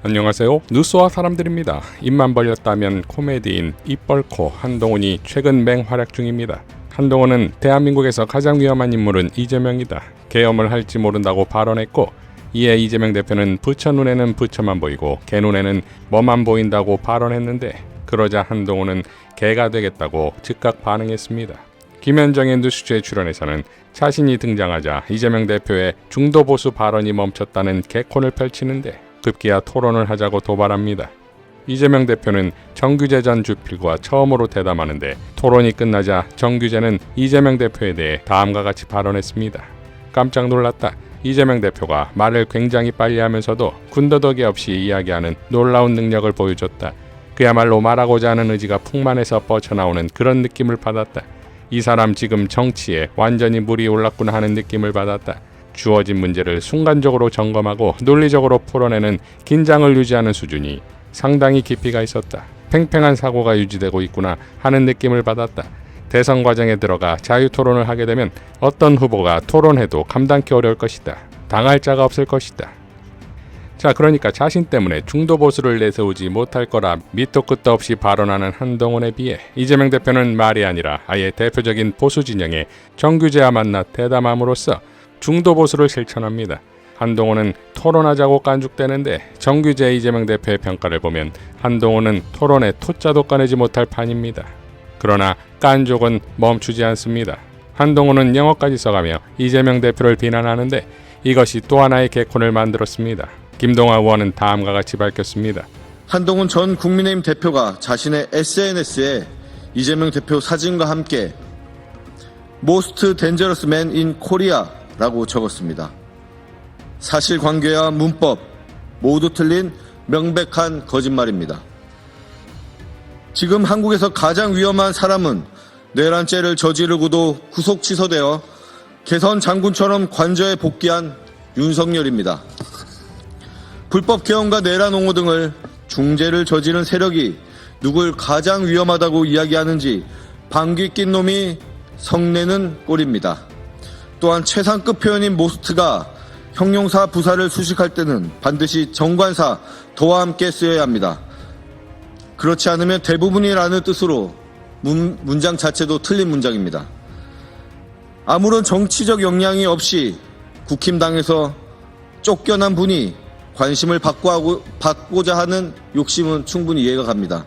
안녕하세요. 뉴스와 사람들입니다. 입만 벌렸다면 코미디인 입벌코 한동훈이 최근 맹활약 중입니다. 한동훈은 대한민국에서 가장 위험한 인물은 이재명이다. 계엄을 할지 모른다고 발언했고, 이에 이재명 대표는 부처 눈에는 부처만 보이고 개 눈에는 뭐만 보인다고 발언했는데, 그러자 한동훈은 개가 되겠다고 즉각 반응했습니다. 김현정의 뉴스쇼에 출연해서는 자신이 등장하자 이재명 대표의 중도 보수 발언이 멈췄다는 개콘을 펼치는데 급기야 토론을 하자고 도발합니다. 이재명 대표는 정규재 전 주필과 처음으로 대담하는데 토론이 끝나자 정규재는 이재명 대표에 대해 다음과 같이 발언했습니다. 깜짝 놀랐다. 이재명 대표가 말을 굉장히 빨리 하면서도 군더더기 없이 이야기하는 놀라운 능력을 보여줬다. 그야말로 말하고자 하는 의지가 풍만해서 뻗쳐나오는 그런 느낌을 받았다. 이 사람 지금 정치에 완전히 물이 올랐구나 하는 느낌을 받았다. 주어진 문제를 순간적으로 점검하고 논리적으로 풀어내는 긴장을 유지하는 수준이 상당히 깊이가 있었다. 팽팽한 사고가 유지되고 있구나 하는 느낌을 받았다. 대선 과정에 들어가 자유토론을 하게 되면 어떤 후보가 토론해도 감당기 어려울 것이다. 당할 자가 없을 것이다. 자, 그러니까 자신 때문에 중도 보수를 내세우지 못할 거라 밑도 끝도 없이 발언하는 한동훈에 비해 이재명 대표는 말이 아니라 아예 대표적인 보수 진영의 정규재와 만나 대담함으로써 중도 보수를 실천합니다. 한동훈은 토론하자고 깐죽대는데 정규재 이재명 대표의 평가를 보면 한동훈은 토론에 토자도 꺼내지 못할 판입니다. 그러나 깐족은 멈추지 않습니다. 한동훈은 영어까지 써가며 이재명 대표를 비난하는데 이것이 또 하나의 개콘을 만들었습니다. 김동아 의원은 다음과 같이 밝혔습니다. 한동훈 전 국민의힘 대표가 자신의 SNS에 이재명 대표 사진과 함께 Most Dangerous Man in Korea 라고 적었습니다. 사실관계와 문법 모두 틀린 명백한 거짓말입니다. 지금 한국에서 가장 위험한 사람은 내란죄를 저지르고도 구속 취소되어 개선 장군처럼 관저에 복귀한 윤석열입니다. 불법 개헌과 내란 옹호 등을 중죄를 저지른 세력이 누굴 가장 위험하다고 이야기하는지 방귀 낀 놈이 성내는 꼴입니다. 또한 최상급 표현인 모스트가 형용사 부사를 수식할 때는 반드시 정관사 더와 함께 쓰여야 합니다. 그렇지 않으면 대부분이라는 뜻으로 문장 자체도 틀린 문장입니다. 아무런 정치적 역량이 없이 국힘당에서 쫓겨난 분이 관심을 받고자 하는 욕심은 충분히 이해가 갑니다.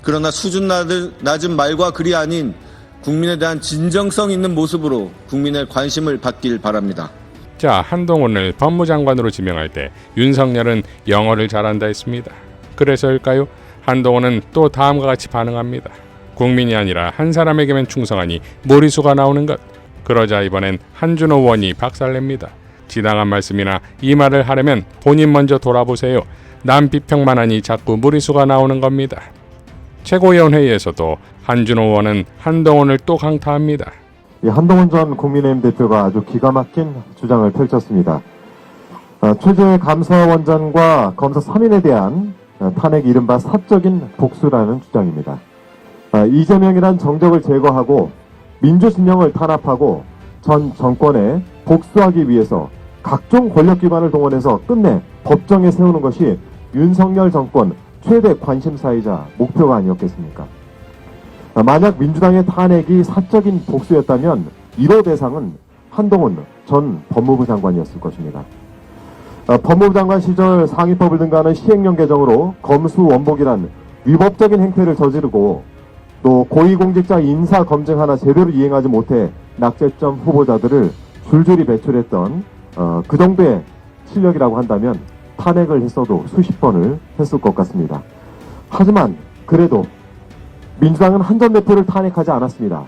그러나 수준 낮은 말과 글이 아닌 국민에 대한 진정성 있는 모습으로 국민의 관심을 받길 바랍니다. 자, 한동훈을 법무장관으로 지명할 때 윤석열은 영어를 잘한다 했습니다. 그래서일까요? 한동훈은 또 다음과 같이 반응합니다. 국민이 아니라 한 사람에게만 충성하니 무리수가 나오는 것. 그러자 이번엔 한준호 의원이 박살냅니다. 지당한 말씀이나 이 말을 하려면 본인 먼저 돌아보세요. 남 비평만 하니 자꾸 무리수가 나오는 겁니다. 최고위원회의에서도 한준호 의원은 한동훈을 또 강타합니다. 한동훈 전 국민의힘 대표가 아주 기가 막힌 주장을 펼쳤습니다. 최재 감사원장과 검사 3인에 대한 탄핵이 이른바 사적인 복수라는 주장입니다. 이재명이란 정적을 제거하고 민주진영을 탄압하고 전 정권에 복수하기 위해서 각종 권력기관을 동원해서 끝내 법정에 세우는 것이 윤석열 정권 최대 관심사이자 목표가 아니었겠습니까? 만약 민주당의 탄핵이 사적인 복수였다면 1호 대상은 한동훈 전 법무부 장관이었을 것입니다. 법무부 장관 시절 상위법을 등가하는 시행령 개정으로 검수원복이란 위법적인 행태를 저지르고 또 고위공직자 인사 검증 하나 제대로 이행하지 못해 낙제점 후보자들을 줄줄이 배출했던 그 정도의 실력이라고 한다면 탄핵을 했어도 수십 번을 했을 것 같습니다. 하지만 그래도 민주당은 한 전 대표를 탄핵하지 않았습니다.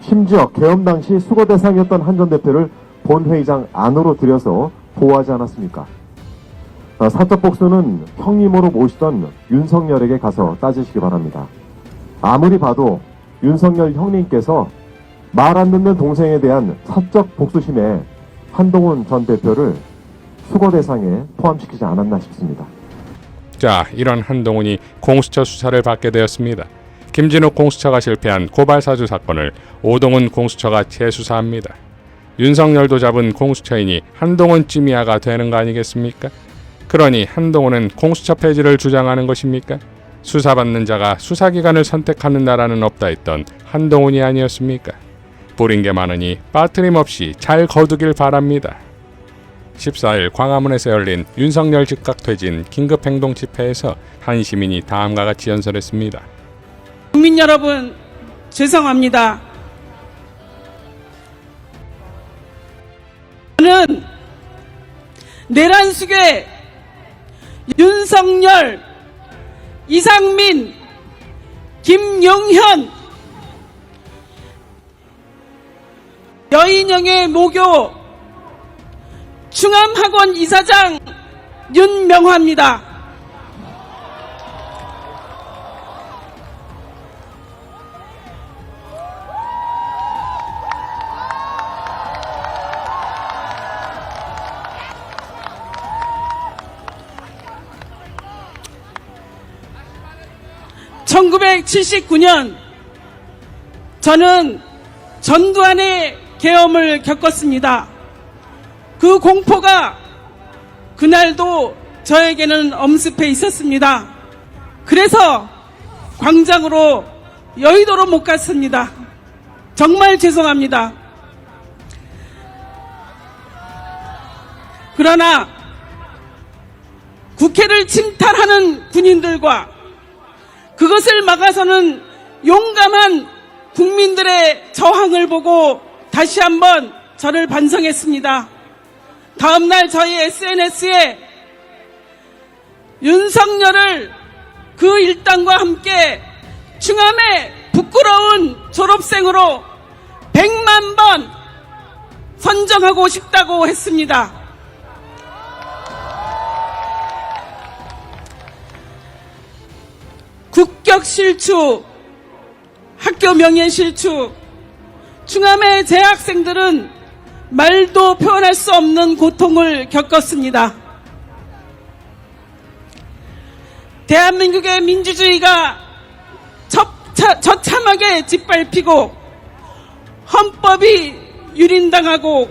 심지어 계엄 당시 수거 대상이었던 한 전 대표를 본회의장 안으로 들여서 보호하지 않았습니까? 사적 복수는 형님으로 모시던 윤석열에게 가서 따지시기 바랍니다. 아무리 봐도 윤석열 형님께서 말 안 듣는 동생에 대한 사적 복수심에 한동훈 전 대표를 수거 대상에 포함시키지 않았나 싶습니다. 자, 이런 한동훈이 공수처 수사를 받게 되었습니다. 김진욱 공수처가 실패한 고발사주 사건을 오동훈 공수처가 재수사합니다. 윤석열도 잡은 공수처이니 한동훈 찜이야가 되는 거 아니겠습니까? 그러니 한동훈은 공수처 폐지를 주장하는 것입니까? 수사받는 자가 수사기관을 선택하는 나라는 없다 했던 한동훈이 아니었습니까? 뿌린 게 많으니 빠트림없이 잘 거두길 바랍니다. 14일 광화문에서 열린 윤석열 즉각 퇴진 긴급행동 집회에서 한 시민이 다음과 같이 연설했습니다. 국민 여러분, 죄송합니다. 저는 내란 수괴 윤석열, 이상민, 김용현, 여인영의 모교 충암학원 이사장 윤명화입니다. (1979년) 저는 전두환의 계엄을 겪었습니다. 그 공포가 그날도 저에게는 엄습해 있었습니다. 그래서 광장으로 여의도로 못 갔습니다. 정말 죄송합니다. 그러나 국회를 침탈하는 군인들과 그것을 막아서는 용감한 국민들의 저항을 보고 다시 한번 저를 반성했습니다. 다음날 저희 SNS에 윤석열을 그 일당과 함께 충암의 부끄러운 졸업생으로 100만 번 선정하고 싶다고 했습니다. 국격 실추, 학교 명예 실추, 충암의 재학생들은 말도 표현할 수 없는 고통을 겪었습니다. 대한민국의 민주주의가 처참하게 짓밟히고 헌법이 유린당하고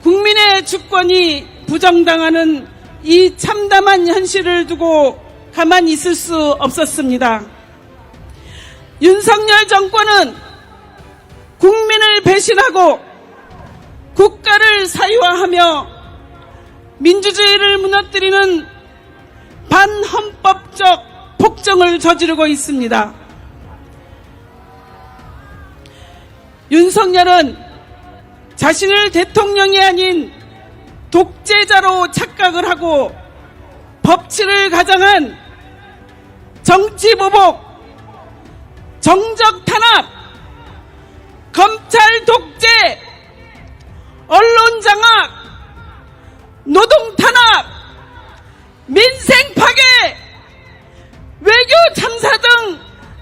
국민의 주권이 부정당하는 이 참담한 현실을 두고 가만히 있을 수 없었습니다. 윤석열 정권은 국민을 배신하고 국가를 사유화하며 민주주의를 무너뜨리는 반헌법적 폭정을 저지르고 있습니다. 윤석열은 자신을 대통령이 아닌 독재자로 착각을 하고 법치를 가장한 정치보복, 정적 탄압, 검찰 독재, 언론 장악, 노동 탄압, 민생 파괴, 외교 참사 등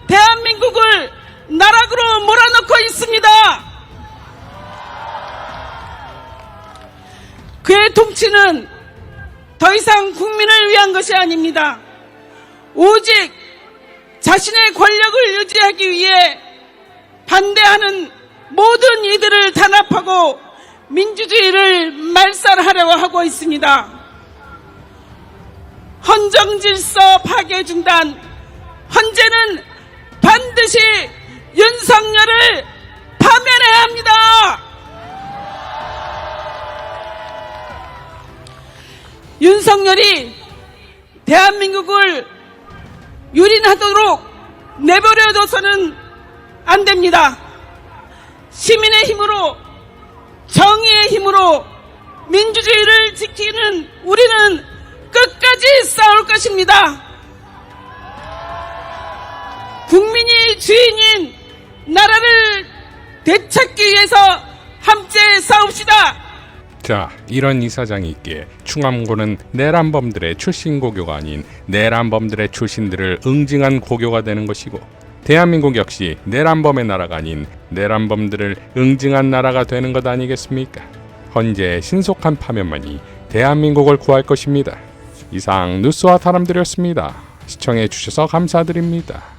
대한민국을 나락으로 몰아넣고 있습니다. 그의 통치는 더 이상 국민을 위한 것이 아닙니다. 오직 자신의 권력을 유지하기 위해 반대하는 모든 이들을 단합하고 민주주의를 말살하려고 하고 있습니다. 헌정질서 파괴 중단, 헌재는 반드시 윤석열을 파면해야 합니다. 윤석열이 대한민국을 유린하도록 내버려둬서는 안 됩니다. 시민의 힘으로, 정의의 힘으로 민주주의를 지키는 우리는 끝까지 싸울 것입니다. 국민이 주인인 나라를 되찾기 위해서 함께 싸웁시다. 자, 이런 이사장이 있기에 충암고는 내란범들의 출신 고교가 아닌 내란범들의 출신들을 응징한 고교가 되는 것이고, 대한민국 역시 내란범의 나라가 아닌 내란범들을 응징한 나라가 되는 것 아니겠습니까? 헌재의 신속한 파면만이 대한민국을 구할 것입니다. 이상 뉴스와 사람들이었습니다. 시청해 주셔서 감사드립니다.